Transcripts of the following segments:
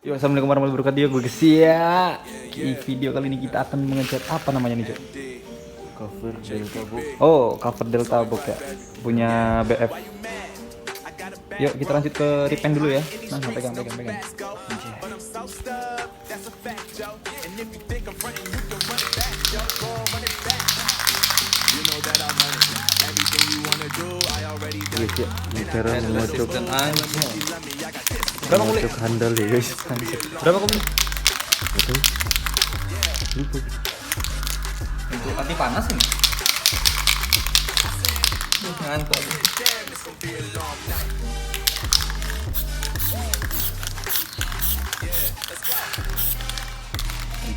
Yo, assalamualaikum warahmatullahi wabarakatuh. Gue gessss ya. Di video kali ini kita akan mengecat apa namanya nih, Cok? Cover deltabok. Oh, cover deltabok ya. Punya BF. Yuk kita lanjut ke repaint dulu ya. Nah, pegang. Ini cara memocok Berapa kulit? handal ya guys. Berapa kulit? Betul. Untuk anti panas ini. Ngantuk.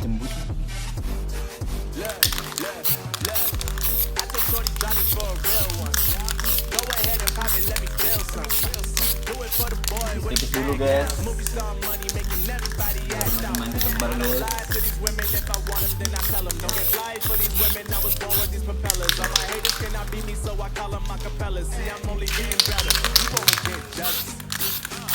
Jembut. Sedikit dulu guys. Main tetap bareng guys.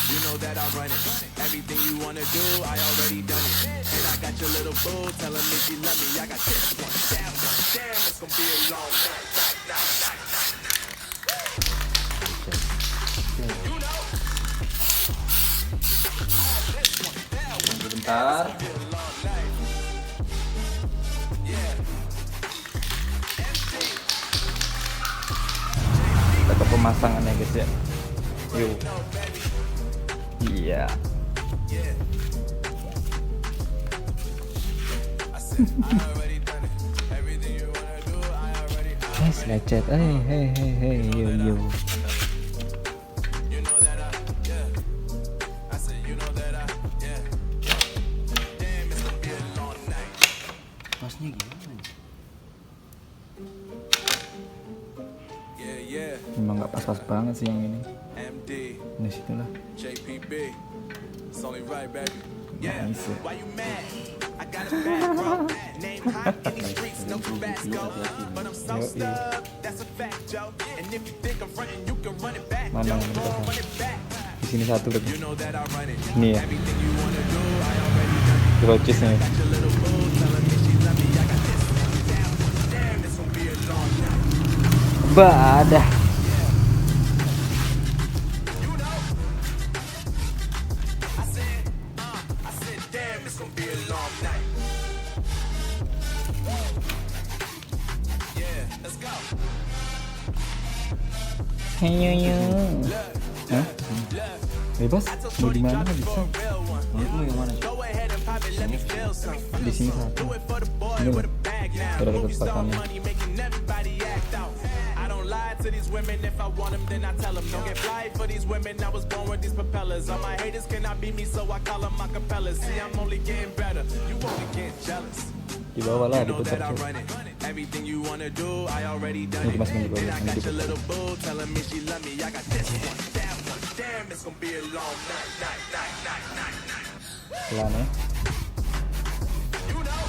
You know that I run it. Everything you wanna do, I already done it. And I got your little boo, tell him if you love me. I got this one, that one. Damn, it's gonna be a long night. You know. Bentar. Kita ke pemasangan ya guys ya. Yuk. Iya. Guys, lecet. Hey, yo. Pasnya gimana? Memang nggak pas-pas banget sih yang ini. Di situ lah. Nice. Mana yang di sini satu lagi. Ini ya. Rocis nih. Badah. Heyo. Hah? Bebas? Mau di mana bisa? Menurutmu yang mana? Di sini satu. Ini loh. Udah deket pasangannya. To these women, if I want them, then I tell them. Don't get fly for these women. I was born with these propellers. All my haters cannot beat me, so I call them acapellas. See, I'm only getting better. You only get jealous. Di bawah lah, You know that diputar. I run it. Everything you wanna do, I already done Ini it. dimasukin di bawah. And I Ini got your diputar. little boo, telling me she love me. I got this one, that one. Damn, it's gonna be a long night. Pelan ya. You know.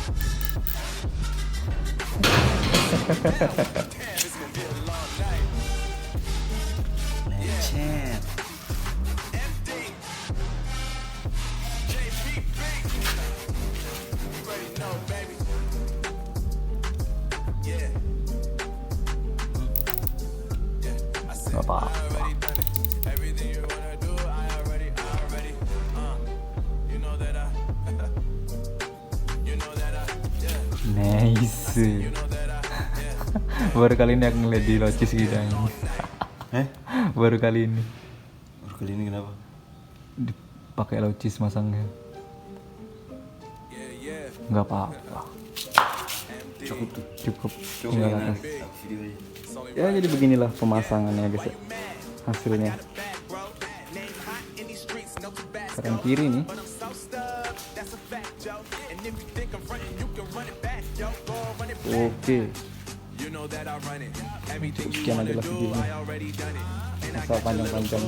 Damn, it's gonna be a long night. Lecet. Empty. JPP. Already know, baby. Yeah. I said Gak apa-apa. I already done it. Everything you wanna do, I already. You know that I. You know that I. Yeah. Nice. You know that I. Yeah. Baru kali ini aku ngeliat di Locis gitu ini. Baru kali ini Kenapa? dipakai Locis masangnya. Yeah, yeah. Nggak apa-apa. Cukup tuh. Cukup. Cukup Tinggal dengan atas. video aja. Ya jadi beginilah pemasangannya guys ya. Hasilnya. Sekarang kiri nih. Oke. Sekian aja lah videonya. Masa panjang-panjang.